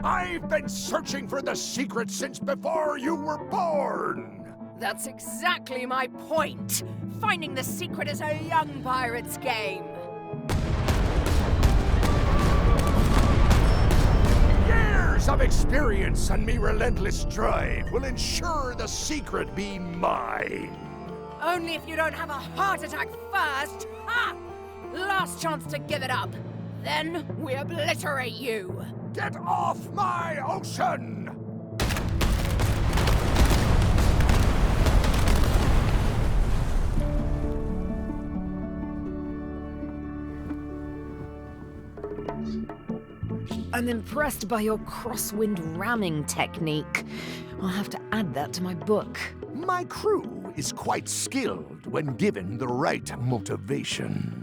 I've been searching for the secret since before you were born! That's exactly my point! Finding the secret is a young pirate's game! Years of experience and me relentless drive will ensure the secret be mine! Only if you don't have a heart attack first! Ha! Last chance to give it up! Then we obliterate you! Get off my ocean! I'm impressed by your crosswind ramming technique. I'll have to add that to my book. My crew is quite skilled when given the right motivation.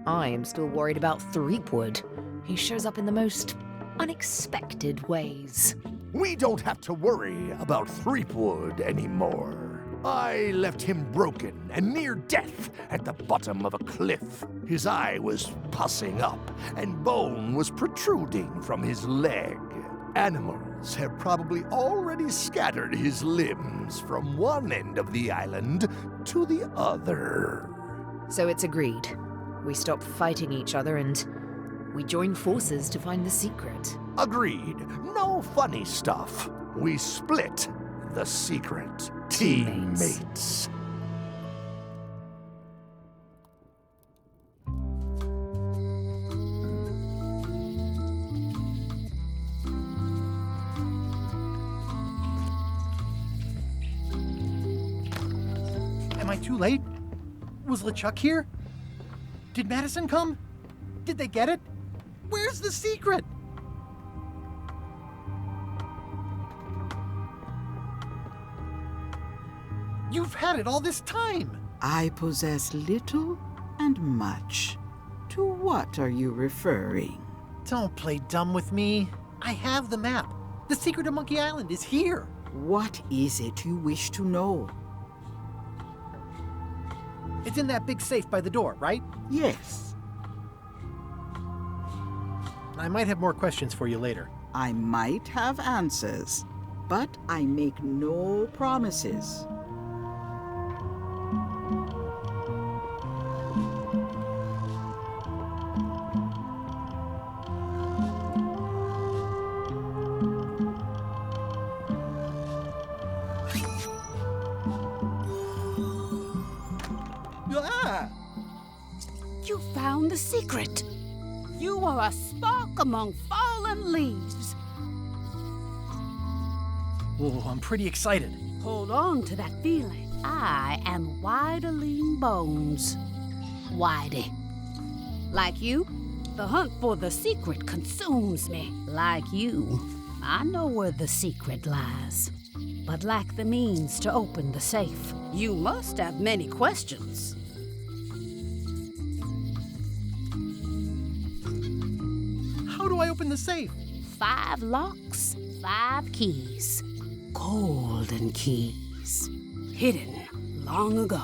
I am still worried about Threepwood. He shows up in the most unexpected ways. We don't have to worry about Threepwood anymore. I left him broken and near death at the bottom of a cliff. His eye was pussing up, and bone was protruding from his leg. Animals have probably already scattered his limbs from one end of the island to the other. So it's agreed. We stop fighting each other and we join forces to find the secret. Agreed. No funny stuff. We split the secret. Teammates. Am I too late? Was LeChuck here? Did Madison come? Did they get it? Where's the secret? You've had it all this time! I possess little and much. To what are you referring? Don't play dumb with me. I have the map. The secret of Monkey Island is here. What is it you wish to know? It's in that big safe by the door, right? Yes. I might have more questions for you later. I might have answers, but I make no promises. You found the secret. You are a spark among fallen leaves. Oh, I'm pretty excited. Hold on to that feeling. I am Whiteling Bones. Whitey. Like you, the hunt for the secret consumes me. Like you, I know where the secret lies, but lack the means to open the safe. You must have many questions. How do I open the safe? 5 locks, 5 keys. Golden keys. Hidden long ago.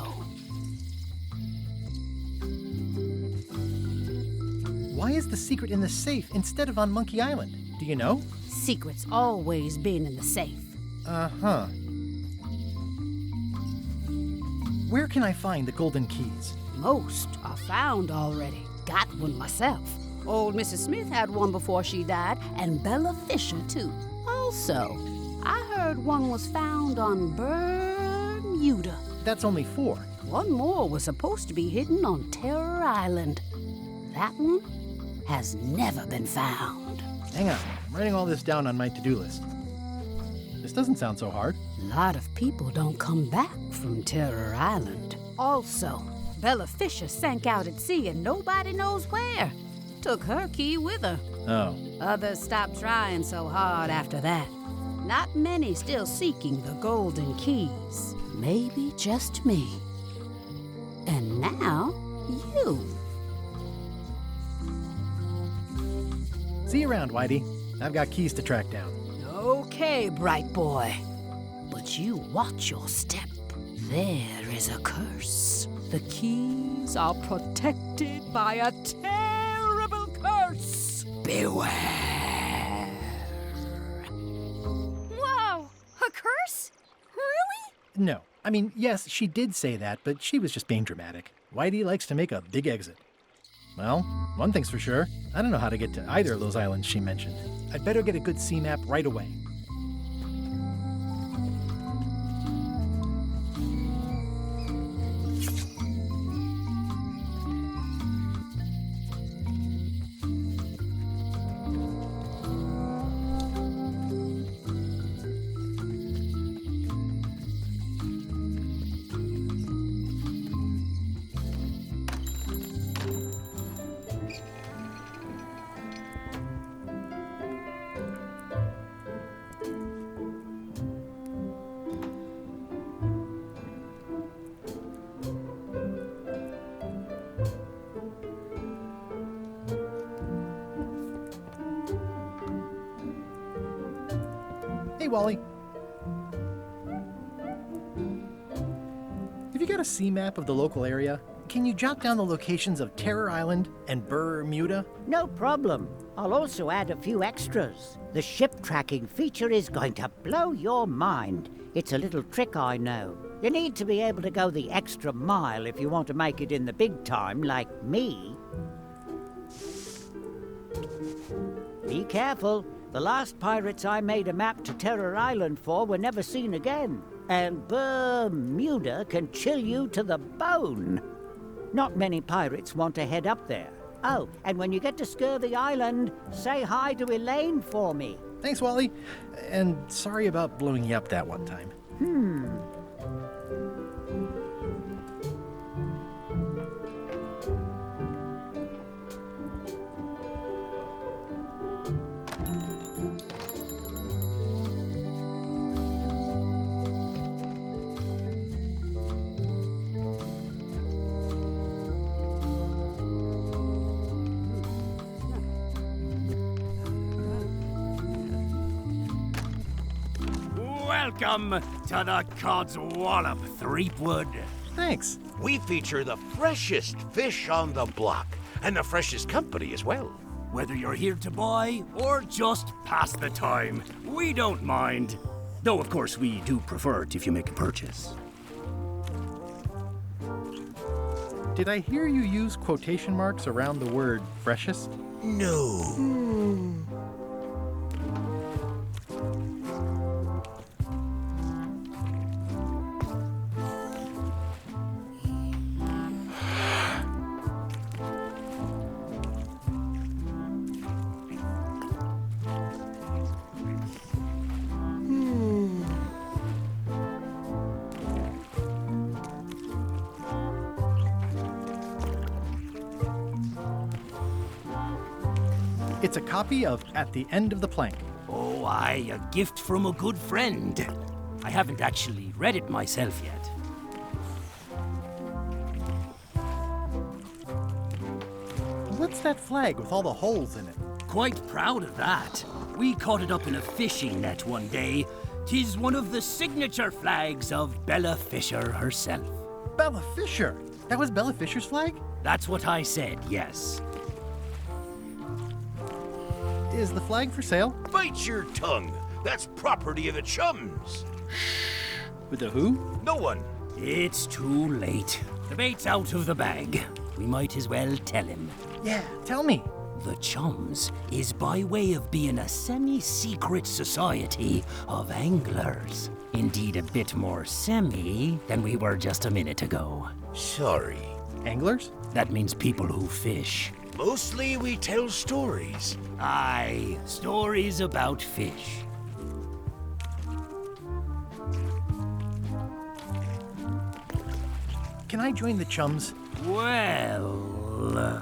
Why is the secret in the safe instead of on Monkey Island? Do you know? Secret's always been in the safe. Uh-huh. Where can I find the golden keys? Most are found already. Got one myself. Old Mrs. Smith had one before she died, and Bella Fisher, too. Also, I heard one was found on Bermuda. That's only 4. One more was supposed to be hidden on Terror Island. That one has never been found. Hang on, I'm writing all this down on my to-do list. This doesn't sound so hard. A lot of people don't come back from Terror Island. Also, Bella Fisher sank out at sea and nobody knows where. took her key with her. Oh. Others stopped trying so hard after that. Not many still seeking the golden keys. Maybe just me. And now, you. See you around, Whitey. I've got keys to track down. Okay, bright boy. But you watch your step. There is a curse. The keys are protected by a terrible curse. Beware. Whoa! A curse? Really? No. I mean, yes, she did say that, but she was just being dramatic. Whitey likes to make a big exit. Well, one thing's for sure. I don't know how to get to either of those islands she mentioned. I'd better get a good sea map right away. Hey, Wally. Have you got a sea map of the local area? Can you jot down the locations of Terror Island and Bermuda? No problem. I'll also add a few extras. The ship tracking feature is going to blow your mind. It's a little trick, I know. You need to be able to go the extra mile if you want to make it in the big time, like me. Be careful. The last pirates I made a map to Terror Island for were never seen again. And Bermuda can chill you to the bone. Not many pirates want to head up there. Oh, and when you get to Scurvy Island, say hi to Elaine for me. Thanks, Wally. And sorry about blowing you up that one time. Welcome to the Cod's Wallop, Threepwood. Thanks. We feature the freshest fish on the block, and the freshest company as well. Whether you're here to buy or just pass the time, we don't mind. Though, of course, we do prefer it if you make a purchase. Did I hear you use quotation marks around the word freshest? No. It's a copy of At the End of the Plank. Oh, aye, a gift from a good friend. I haven't actually read it myself yet. What's that flag with all the holes in it? Quite proud of that. We caught it up in a fishing net one day. 'Tis one of the signature flags of Bella Fisher herself. Bella Fisher! That was Bella Fisher's flag? That's what I said, yes. Is the flag for sale? Bite your tongue. That's property of the chums. With the who? No one. It's too late. The bait's out of the bag. We might as well tell him. Yeah, tell me. The Chums is by way of being a semi-secret society of anglers. Indeed, a bit more semi than we were just a minute ago. Sorry. Anglers? That means people who fish. Mostly we tell stories. Aye, stories about fish. Can I join the chums? Well...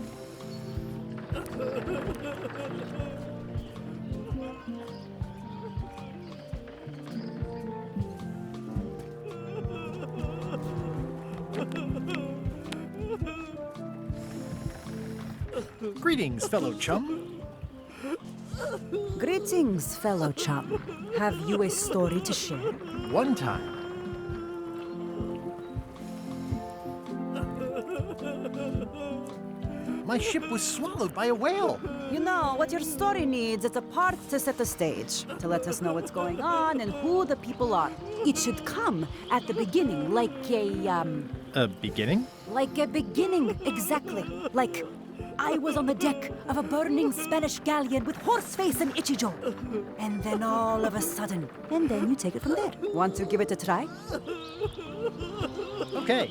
Greetings, fellow chum. Greetings, fellow chum. Have you a story to share? One time, my ship was swallowed by a whale. You know, what your story needs is a part to set the stage, to let us know what's going on and who the people are. It should come at the beginning, like A beginning? like a beginning, exactly. Like, I was on the deck of a burning Spanish galleon with Horseface and Ichijo. And then all of a sudden, and then you take it from there. Want to give it a try? Okay.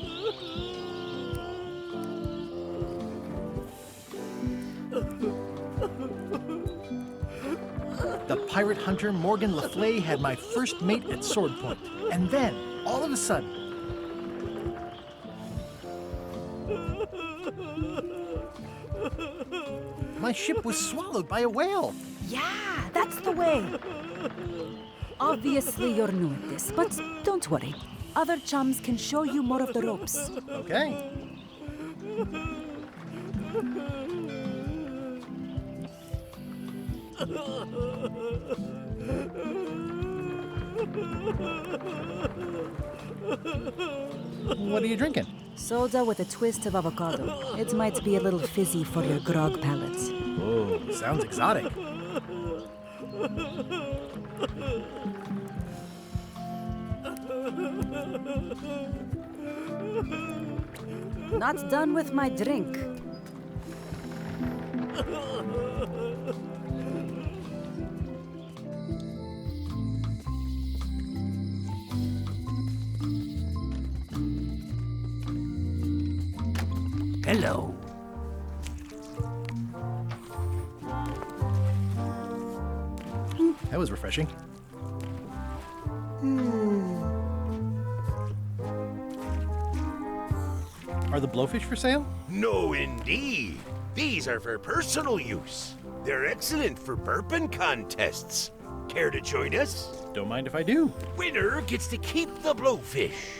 The pirate hunter Morgan Le Fay had my first mate at sword point. And then, all of a sudden, my ship was swallowed by a whale. Yeah, that's the way. Obviously, you're new at this, but don't worry. Other chums can show you more of the ropes. Okay. What are you drinking? Soda with a twist of avocado. It might be a little fizzy for your grog palate. Oh, sounds exotic. Not done with my drink. Hello. That was refreshing. Are the blowfish for sale? No, indeed. These are for personal use. They're excellent for burping contests. Care to join us? Don't mind if I do. Winner gets to keep the blowfish.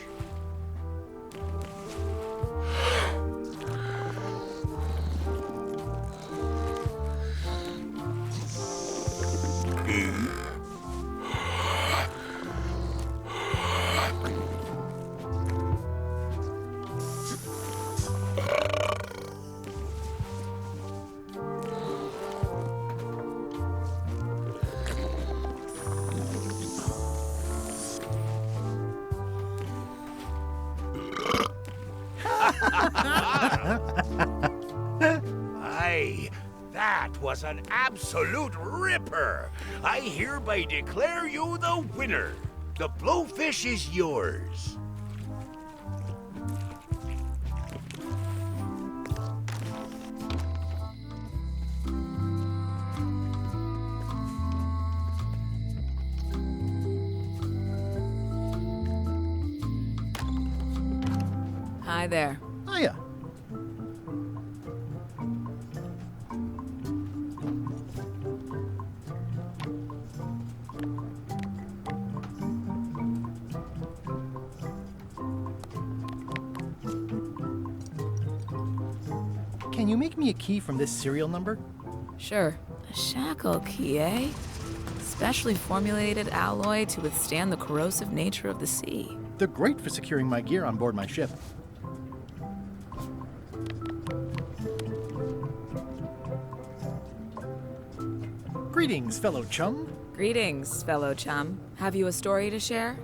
Aye, that was an absolute ripper. I hereby declare you the winner. The blowfish is yours. Hi there. Hiya. Can you make me a key from this serial number? Sure. A shackle key, eh? Specially formulated alloy to withstand the corrosive nature of the sea. They're great for securing my gear on board my ship. Greetings, fellow chum. Greetings, fellow chum. Have you a story to share?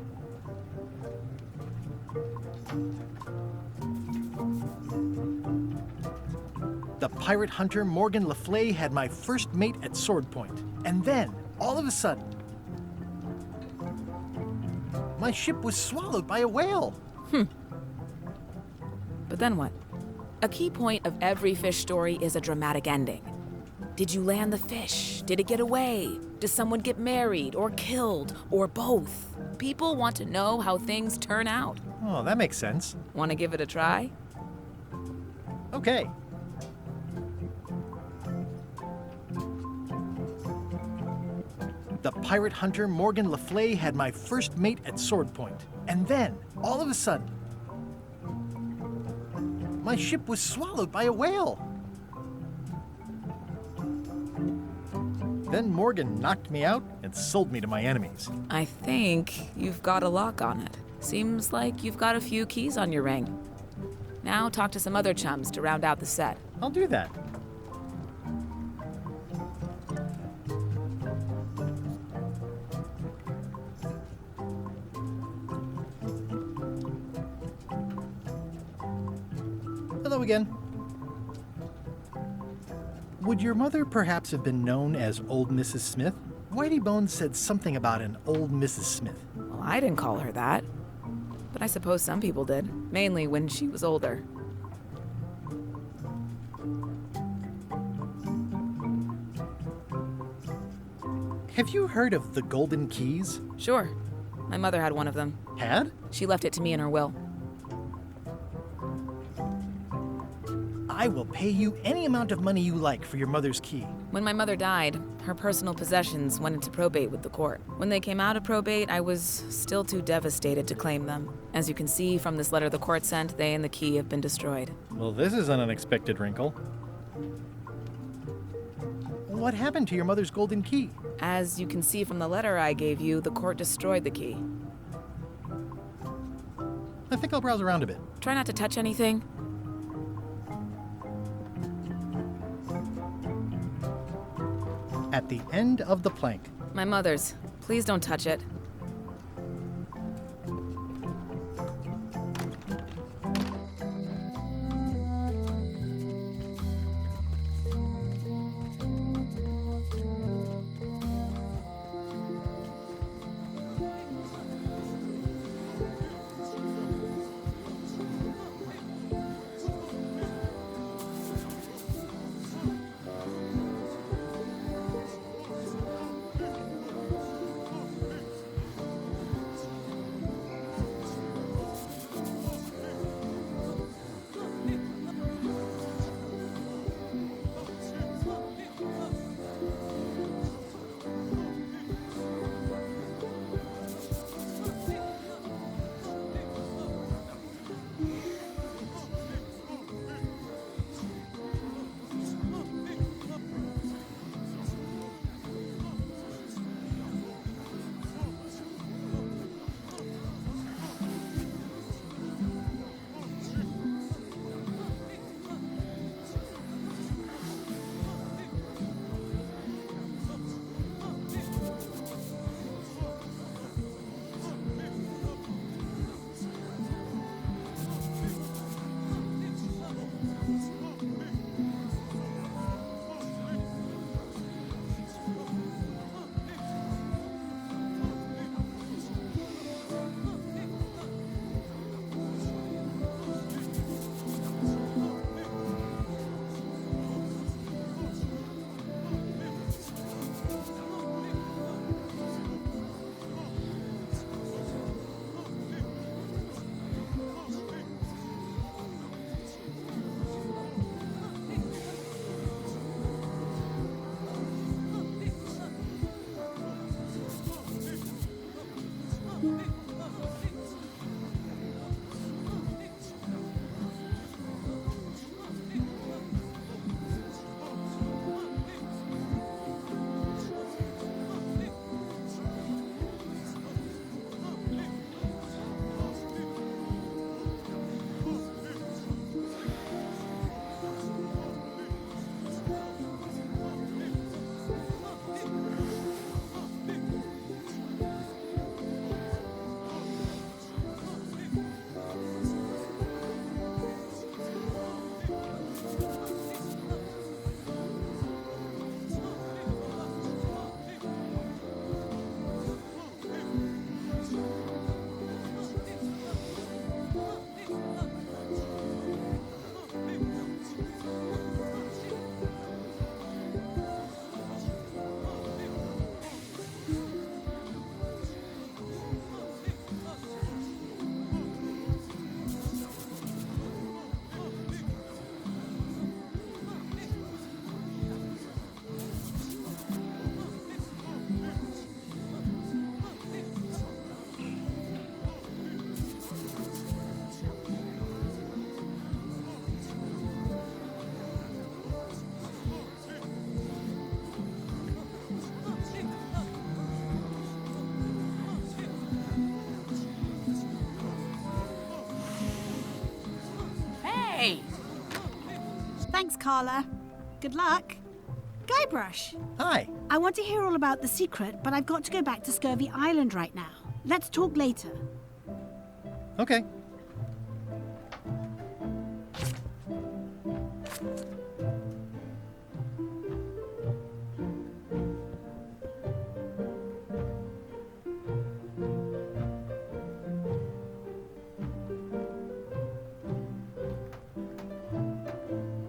The pirate hunter Morgan Le Fay had my first mate at sword point. And then, all of a sudden, my ship was swallowed by a whale. But then what? A key point of every fish story is a dramatic ending. Did you land the fish? Did it get away? Does someone get married or killed or both? People want to know how things turn out. Oh, that makes sense. Want to give it a try? Okay. The pirate hunter Morgan Le Fay had my first mate at sword point. And then, all of a sudden, my ship was swallowed by a whale. Then Morgan knocked me out and sold me to my enemies. I think you've got a lock on it. Seems like you've got a few keys on your ring. Now talk to some other chums to round out the set. I'll do that. Hello again. Would your mother perhaps have been known as Old Mrs. Smith? Whitey Bones said something about an old Mrs. Smith. Well, I didn't call her that. But I suppose some people did, mainly when she was older. Have you heard of the Golden Keys? Sure. My mother had one of them. Had? She left it to me in her will. I will pay you any amount of money you like for your mother's key. When my mother died, her personal possessions went into probate with the court. When they came out of probate, I was still too devastated to claim them. As you can see from this letter the court sent, they and the key have been destroyed. Well, this is an unexpected wrinkle. What happened to your mother's golden key? As you can see from the letter I gave you, the court destroyed the key. I think I'll browse around a bit. Try not to touch anything. At the end of the plank. My mother's. Please don't touch it. Thanks, Carla. Good luck. Guybrush. Hi. I want to hear all about the secret, but I've got to go back to Scurvy Island right now. Let's talk later. Okay.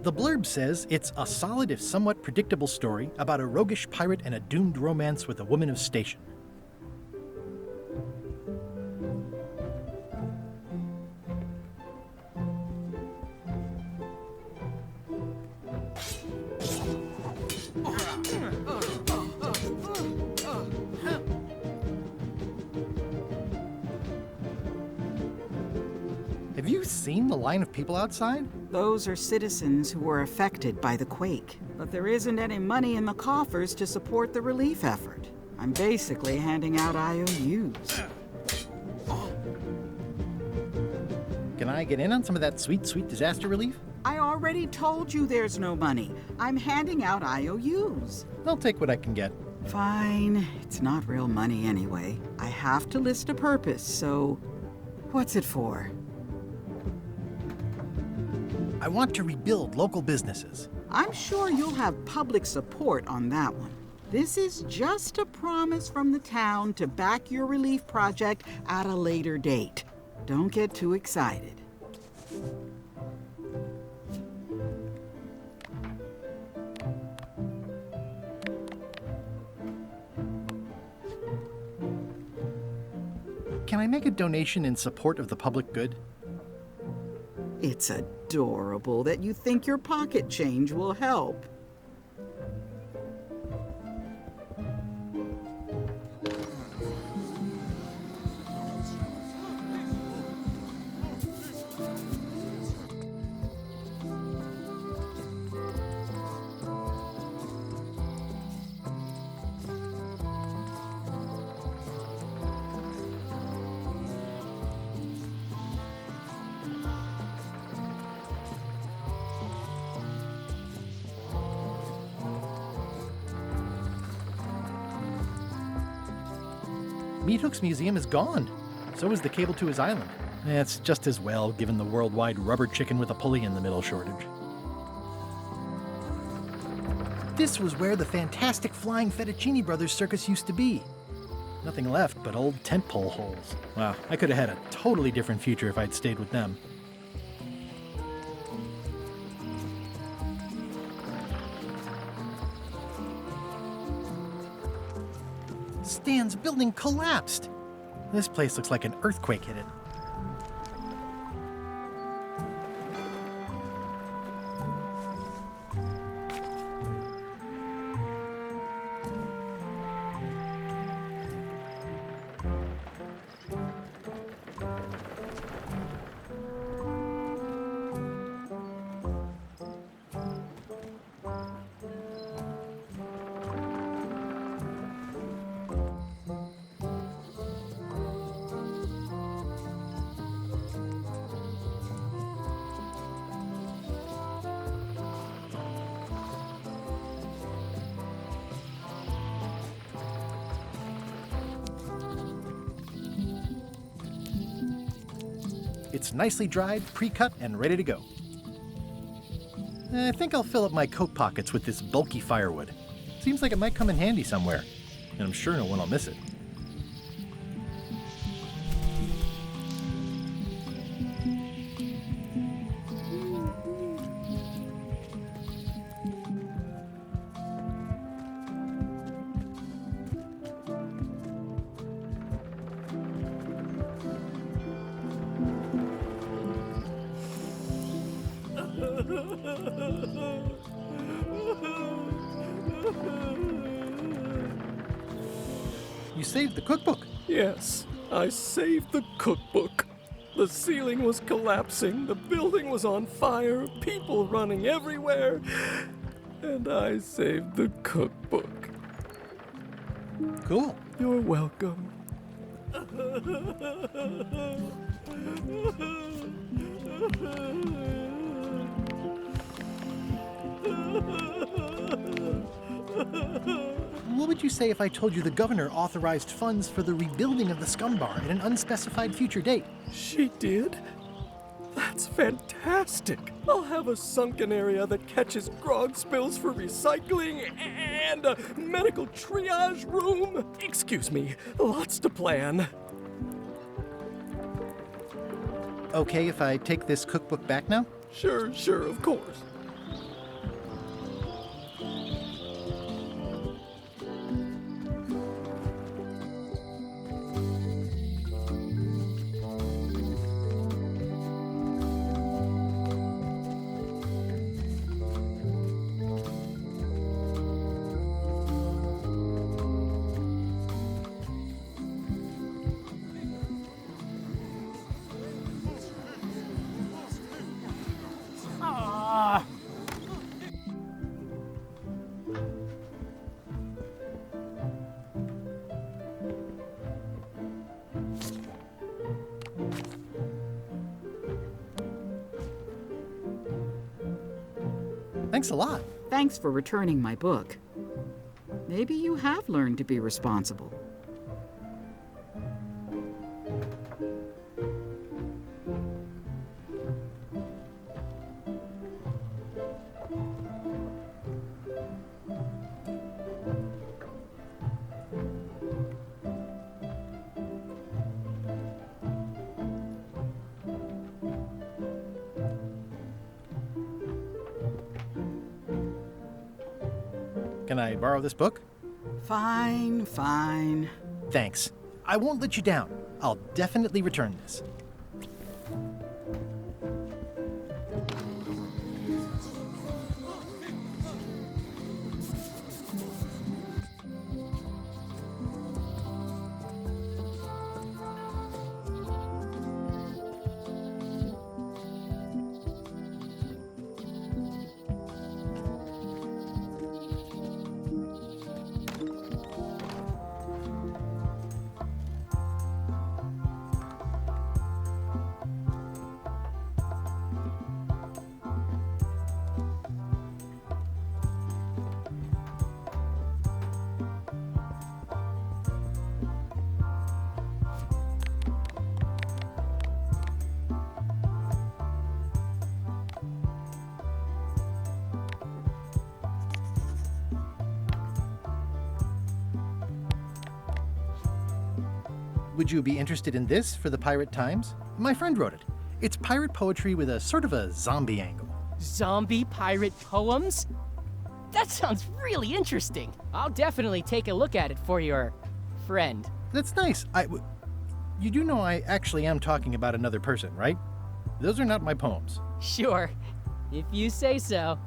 The blurb says it's a solid if somewhat predictable story about a roguish pirate and a doomed romance with a woman of station. Have you seen the line of people outside? Those are citizens who were affected by the quake. But there isn't any money in the coffers to support the relief effort. I'm basically handing out IOUs. Can I get in on some of that sweet, sweet disaster relief? I already told you there's no money. I'm handing out IOUs. I'll take what I can get. Fine. It's not real money anyway. I have to list a purpose, so what's it for? I want to rebuild local businesses. I'm sure you'll have public support on that one. This is just a promise from the town to back your relief project at a later date. Don't get too excited. Can I make a donation in support of the public good? It's adorable that you think your pocket change will help. Meat Hook's museum is gone. So is the cable to his island. It's just as well, given the worldwide rubber chicken with a pulley in the middle shortage. This was where the fantastic Flying Fettuccine Brothers circus used to be. Nothing left but old tent pole holes. Wow, I could have had a totally different future if I'd stayed with them. Stan's building collapsed. This place looks like an earthquake hit it. It's nicely dried, pre-cut, and ready to go. I think I'll fill up my coat pockets with this bulky firewood. Seems like it might come in handy somewhere, and I'm sure no one will miss it. You saved the cookbook. Yes, I saved the cookbook. The ceiling was collapsing, the building was on fire, people running everywhere, and I saved the cookbook. Cool. You're welcome. What would you say if I told you the governor authorized funds for the rebuilding of the scum bar at an unspecified future date? She did? That's fantastic. I'll have a sunken area that catches grog spills for recycling and a medical triage room. Excuse me, lots to plan. Okay if I take this cookbook back now? Sure, of course. Thanks a lot. Thanks for returning my book. Maybe you have learned to be responsible. Can I borrow this book? Fine. Thanks. I won't let you down. I'll definitely return this. Would you be interested in this for the Pirate Times? My friend wrote it. It's pirate poetry with a sort of a zombie angle. Zombie pirate poems? That sounds really interesting. I'll definitely take a look at it for your friend. That's nice. You do know I actually am talking about another person, right? Those are not my poems. Sure, if you say so.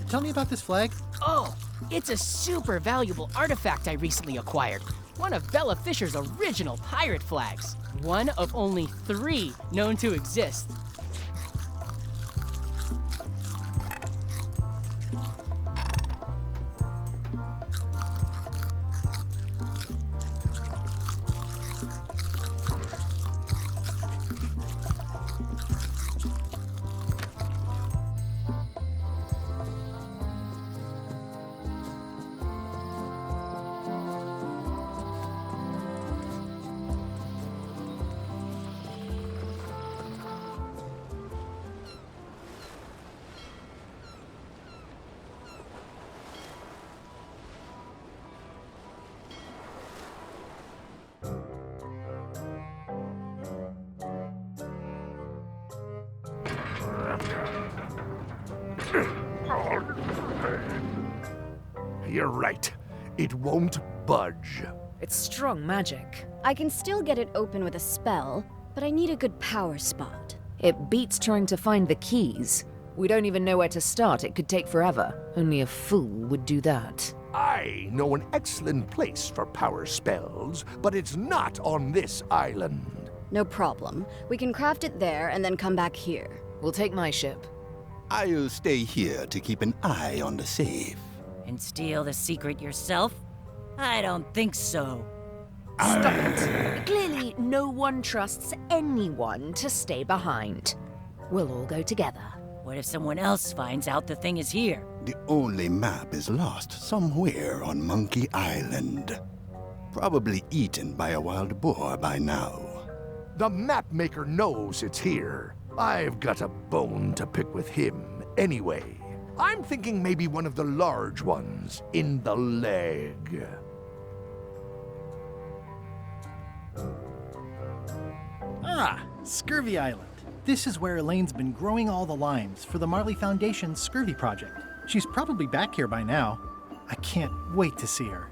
Tell me about this flag. Oh, it's a super valuable artifact I recently acquired. One of Bella Fisher's original pirate flags. One of only 3 known to exist. You're right. It won't budge. It's strong magic. I can still get it open with a spell, but I need a good power spot. It beats trying to find the keys. We don't even know where to start. It could take forever. Only a fool would do that. I know an excellent place for power spells, but it's not on this island. No problem. We can craft it there and then come back here. We'll take my ship. I'll stay here to keep an eye on the safe. And steal the secret yourself? I don't think so. Stop it. Clearly, no one trusts anyone to stay behind. We'll all go together. What if someone else finds out the thing is here? The only map is lost somewhere on Monkey Island. Probably eaten by a wild boar by now. The map maker knows it's here. I've got a bone to pick with him anyway. I'm thinking maybe one of the large ones in the leg. Ah, Scurvy Island. This is where Elaine's been growing all the limes for the Marley Foundation's Scurvy project. She's probably back here by now. I can't wait to see her.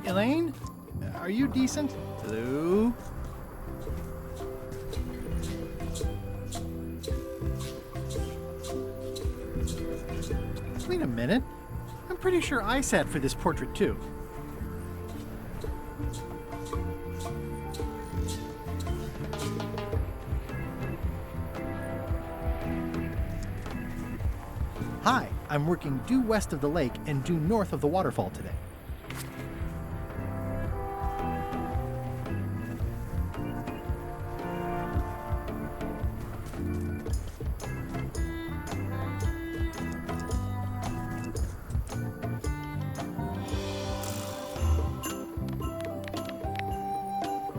Elaine? Are you decent? Hello? Wait a minute. I'm pretty sure I sat for this portrait too. Hi, I'm working due west of the lake and due north of the waterfall today.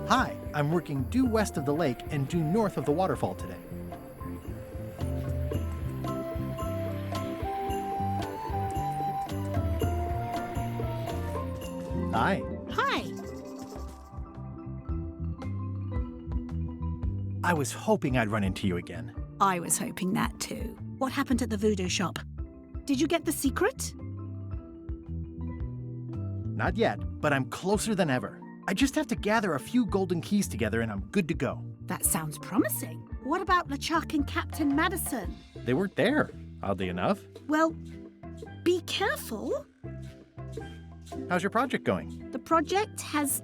Hi, I'm working due west of the lake and due north of the waterfall today. Hi. Hi. I was hoping I'd run into you again. I was hoping that too. What happened at the voodoo shop? Did you get the secret? Not yet, but I'm closer than ever. I just have to gather a few golden keys together and I'm good to go. That sounds promising. What about LeChuck and Captain Madison? They weren't there, oddly enough. Well, be careful. How's your project going? The project has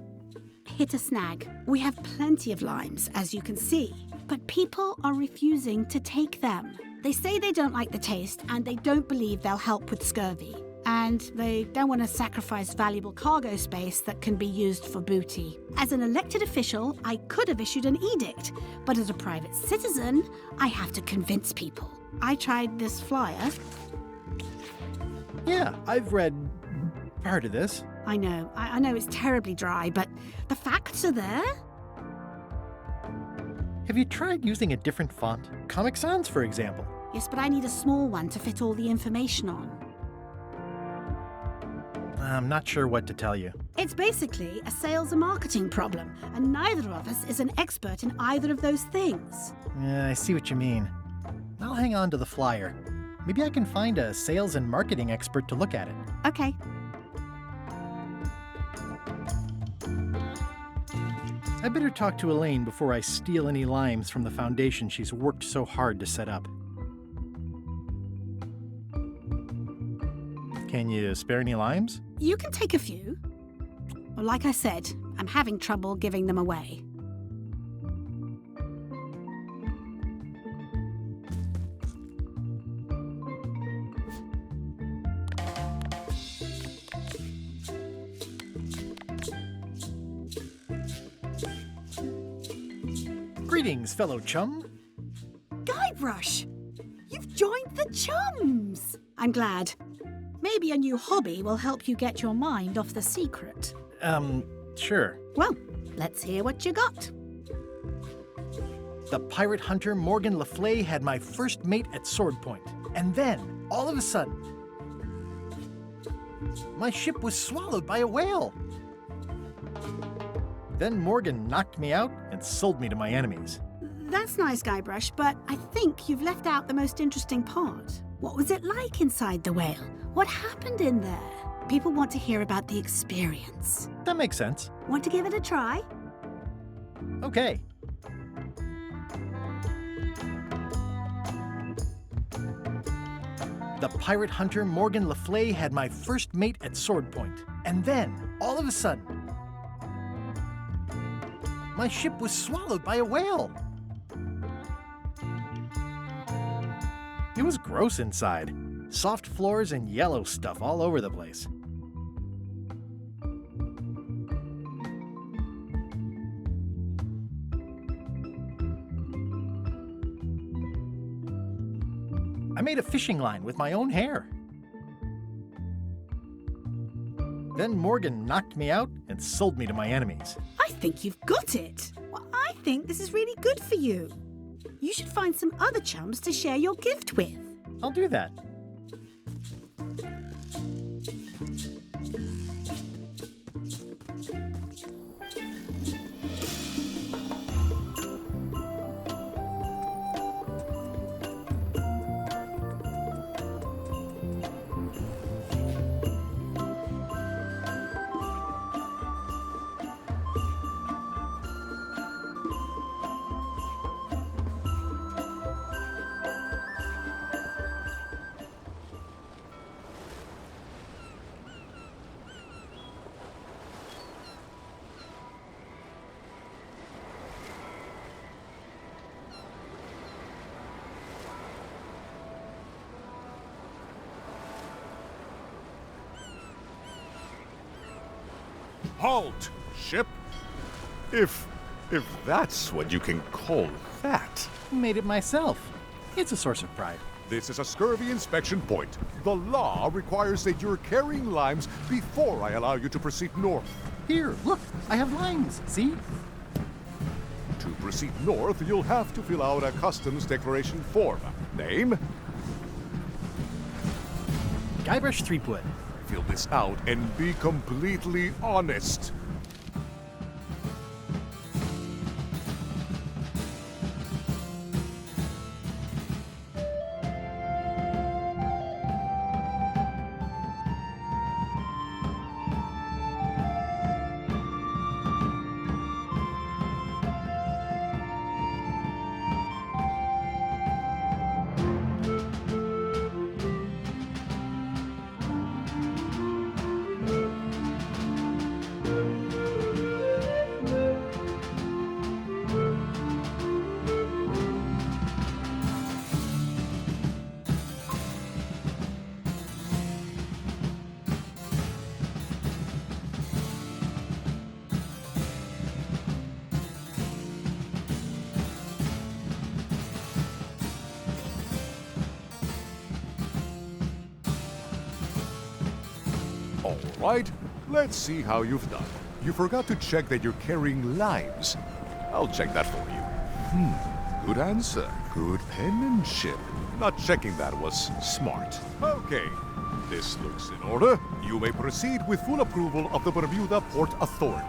hit a snag. We have plenty of limes, as you can see, but people are refusing to take them. They say they don't like the taste and they don't believe they'll help with scurvy. And they don't want to sacrifice valuable cargo space that can be used for booty. As an elected official, I could have issued an edict, but as a private citizen, I have to convince people. I tried this flyer. Yeah, I've read part of this. I know it's terribly dry, but the facts are there. Have you tried using a different font? Comic Sans, for example. Yes, but I need a small one to fit all the information on. I'm not sure what to tell you. It's basically a sales and marketing problem, and neither of us is an expert in either of those things. Yeah, I see what you mean. I'll hang on to the flyer. Maybe I can find a sales and marketing expert to look at it. Okay. I better talk to Elaine before I steal any limes from the foundation she's worked so hard to set up. Can you spare any limes? You can take a few. Well, like I said, I'm having trouble giving them away. Greetings, fellow chum. Guybrush! You've joined the chums! I'm glad. Maybe a new hobby will help you get your mind off the secret. Sure. Well, let's hear what you got. The pirate hunter Morgan Le Fay had my first mate at sword point. And then, all of a sudden, my ship was swallowed by a whale. Then Morgan knocked me out and sold me to my enemies. That's nice, Guybrush, but I think you've left out the most interesting part. What was it like inside the whale? What happened in there? People want to hear about the experience. That makes sense. Want to give it a try? Okay. The pirate hunter Morgan Le Fay had my first mate at sword point. And then, all of a sudden, my ship was swallowed by a whale. It was gross inside. Soft floors and yellow stuff all over the place. I made a fishing line with my own hair. Then Morgan knocked me out and sold me to my enemies. I think you've got it. Well, I think this is really good for you. You should find some other chums to share your gift with. I'll do that. Halt, ship! If that's what you can call that. Made it myself. It's a source of pride. This is a scurvy inspection point. The law requires that you're carrying limes before I allow you to proceed north. Here, look, I have limes, see? To proceed north, you'll have to fill out a customs declaration form. Name? Guybrush Threepwood. Fill this out and be completely honest. All right, let's see how you've done. You forgot to check that you're carrying limes. I'll check that for you. Good answer. Good penmanship. Not checking that was smart. Okay, this looks in order. You may proceed with full approval of the Bermuda Port Authority.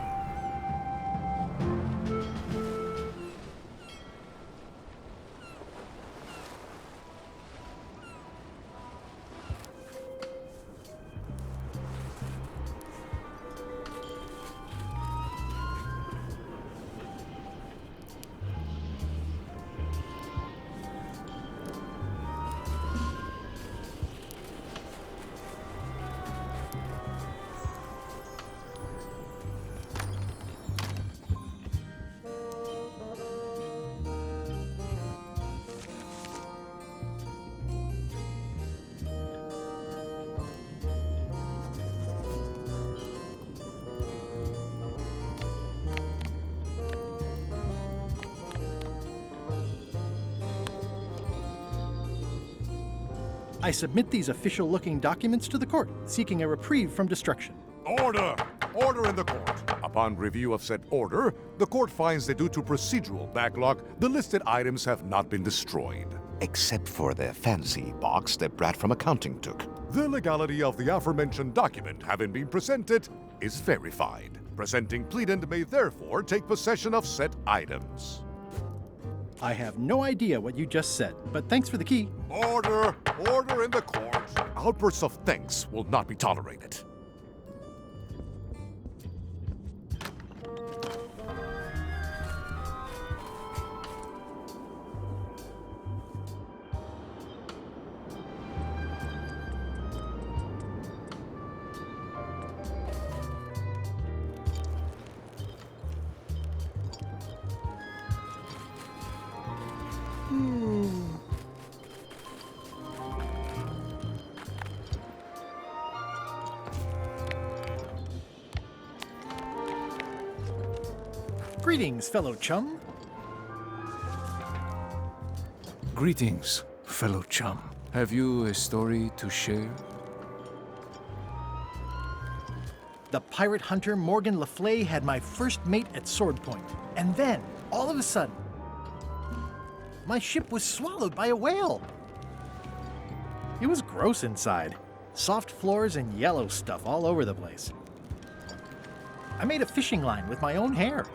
I submit these official-looking documents to the court, seeking a reprieve from destruction. Order! Order in the court. Upon review of said order, the court finds that due to procedural backlog, the listed items have not been destroyed. Except for the fancy box that Brad from accounting took. The legality of the aforementioned document having been presented is verified. Presenting pleadant may therefore take possession of said items. I have no idea what you just said, but thanks for the key. Order! Order in the court! Outbursts of thanks will not be tolerated. Greetings, fellow chum. Greetings, fellow chum. Have you a story to share? The pirate hunter Morgan Le Fay had my first mate at sword point. And then, all of a sudden, my ship was swallowed by a whale. It was gross inside. Soft floors and yellow stuff all over the place. I made a fishing line with my own hair.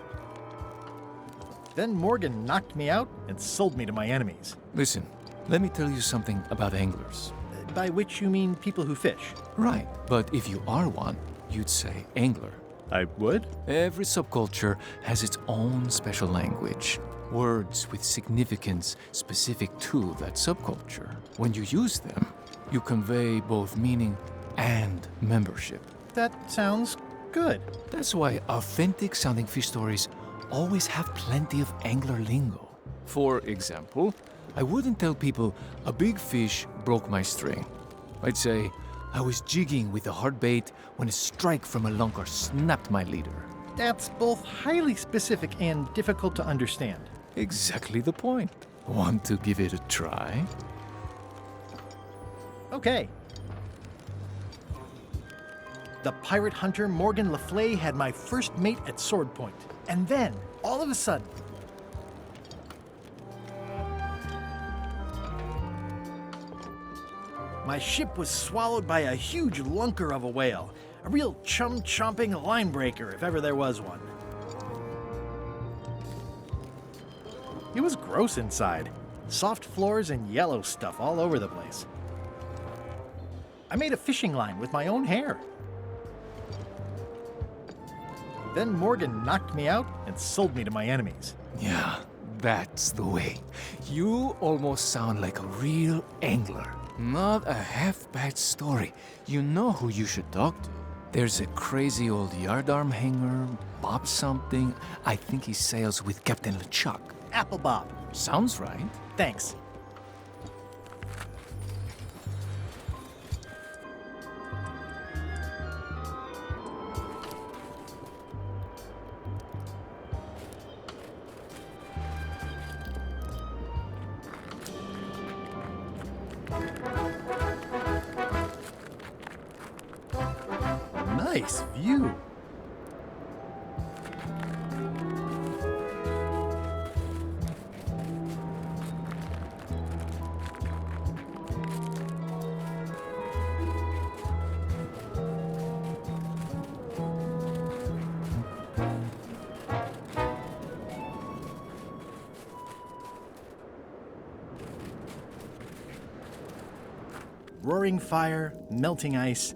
Then Morgan knocked me out and sold me to my enemies. Listen, let me tell you something about anglers. By which you mean people who fish? Right, but if you are one, you'd say angler. I would? Every subculture has its own special language. Words with significance specific to that subculture. When you use them, you convey both meaning and membership. That sounds good. That's why authentic sounding fish stories always have plenty of angler lingo. For example, I wouldn't tell people a big fish broke my string. I'd say I was jigging with a hard bait when a strike from a lunker snapped my leader. That's both highly specific and difficult to understand. Exactly the point. Want to give it a try? Okay. The pirate hunter Morgan Le Fay had my first mate at sword point. And then, all of a sudden, my ship was swallowed by a huge lunker of a whale. A real chum-chomping line breaker, if ever there was one. It was gross inside. Soft floors and yellow stuff all over the place. I made a fishing line with my own hair. Then Morgan knocked me out and sold me to my enemies. Yeah, that's the way. You almost sound like a real angler. Not a half-bad story. You know who you should talk to. There's a crazy old yardarm hanger, Bob something. I think he sails with Captain LeChuck. Apple Bob. Sounds right. Thanks. Nice view. Roaring fire, melting ice,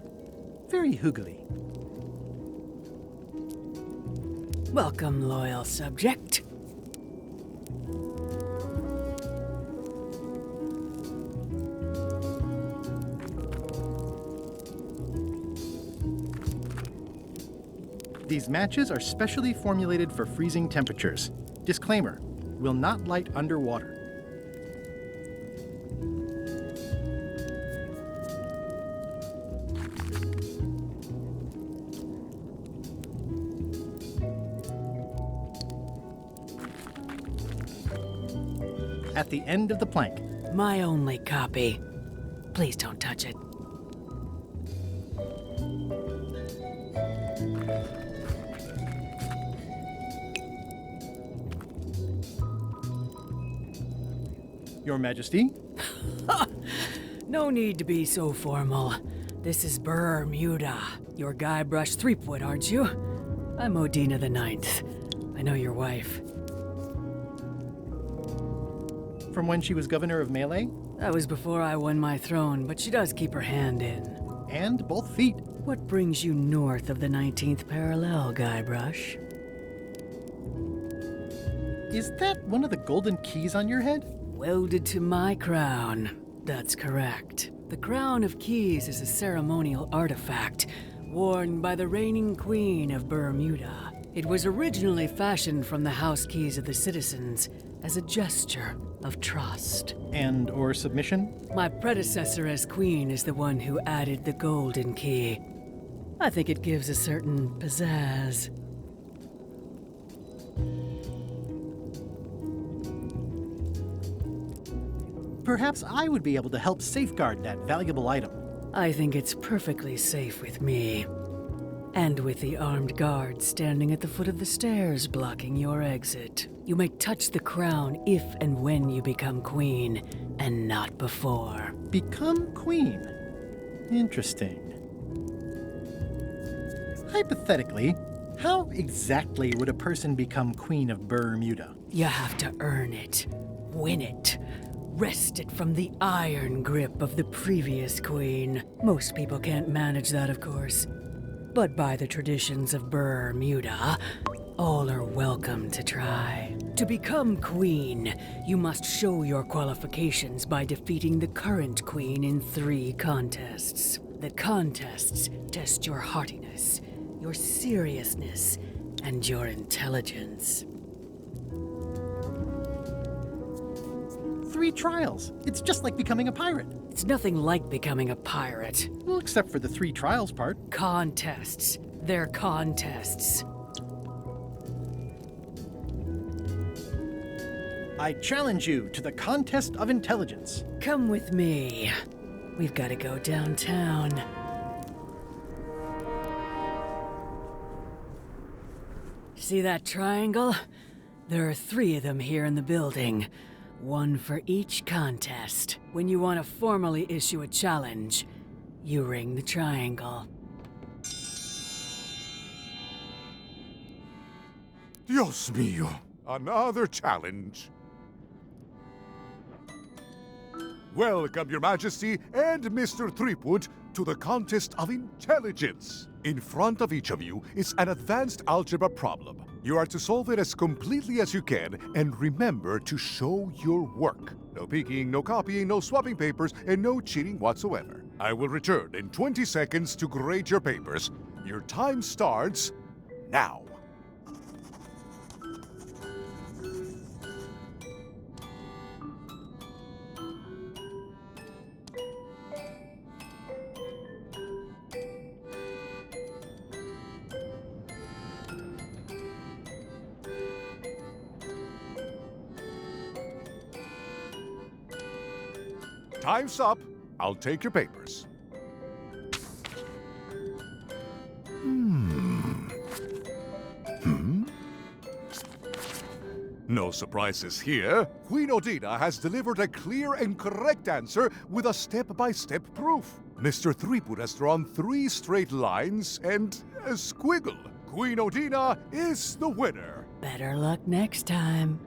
very hoogly. Welcome, loyal subject. These matches are specially formulated for freezing temperatures. Disclaimer, will not light underwater. At the end of the plank. My only copy. Please don't touch it. Your Majesty? No need to be so formal. This is Bermuda. You're Guybrush Threepwood, aren't you? I'm Odina the Ninth. I know your wife. From when she was governor of Melee? That was before I won my throne, but she does keep her hand in. And both feet. What brings you north of the 19th parallel, Guybrush? Is that one of the golden keys on your head? Welded to my crown. That's correct. The Crown of Keys is a ceremonial artifact worn by the reigning queen of Bermuda. It was originally fashioned from the house keys of the citizens as a gesture of trust. And or submission? My predecessor as queen is the one who added the golden key. I think it gives a certain pizzazz. Perhaps I would be able to help safeguard that valuable item. I think it's perfectly safe with me. And with the armed guards standing at the foot of the stairs blocking your exit. You may touch the crown if and when you become queen, and not before. Become queen? Interesting. Hypothetically, how exactly would a person become queen of Bermuda? You have to earn it, win it, wrest it from the iron grip of the previous queen. Most people can't manage that, of course. But by the traditions of Bermuda, all are welcome to try. To become queen, you must show your qualifications by defeating the current queen in 3 contests. The contests test your heartiness, your seriousness, and your intelligence. 3 trials. It's just like becoming a pirate. It's nothing like becoming a pirate. Well, except for the 3 trials part. Contests. They're contests. I challenge you to the contest of intelligence. Come with me. We've got to go downtown. See that triangle? There are 3 of them here in the building. 1 for each contest. When you want to formally issue a challenge, you ring the triangle. Dios mío, another challenge. Welcome, Your Majesty and Mr. Threepwood, to the contest of intelligence. In front of each of you is an advanced algebra problem. You are to solve it as completely as you can, and remember to show your work. No peeking, no copying, no swapping papers, and no cheating whatsoever. I will return in 20 seconds to grade your papers. Your time starts now. Time's up. I'll take your papers. No surprises here. Queen Odina has delivered a clear and correct answer with a step-by-step proof. Mr. Threepwood has drawn 3 straight lines and a squiggle. Queen Odina is the winner. Better luck next time.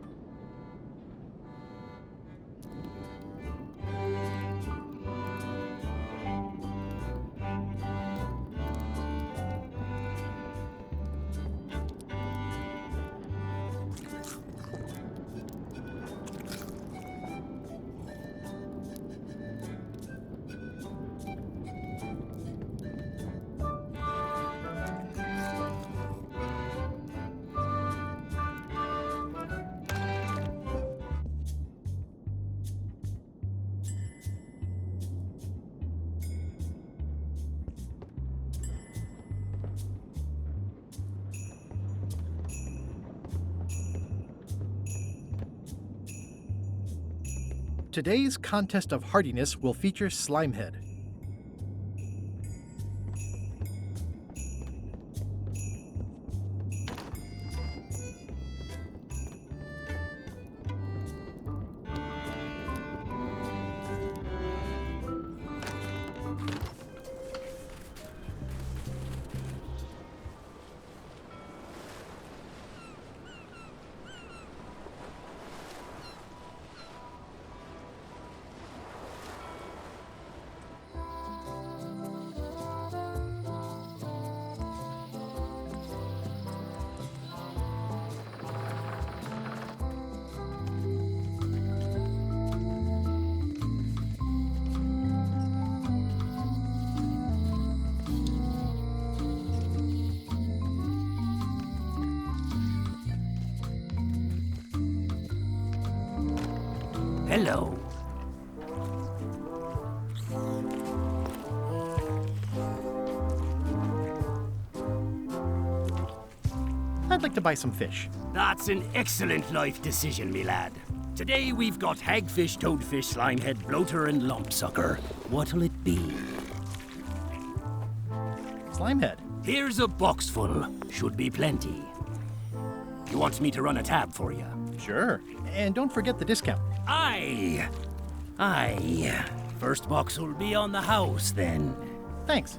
Today's contest of hardiness will feature Slimehead. Hello. I'd like to buy some fish. That's an excellent life decision, me lad. Today we've got hagfish, toadfish, slimehead, bloater, and lumpsucker. What'll it be? Slimehead. Here's a box full. Should be plenty. You want me to run a tab for you? Sure. And don't forget the discount. Aye. First box will be on the house, then. Thanks.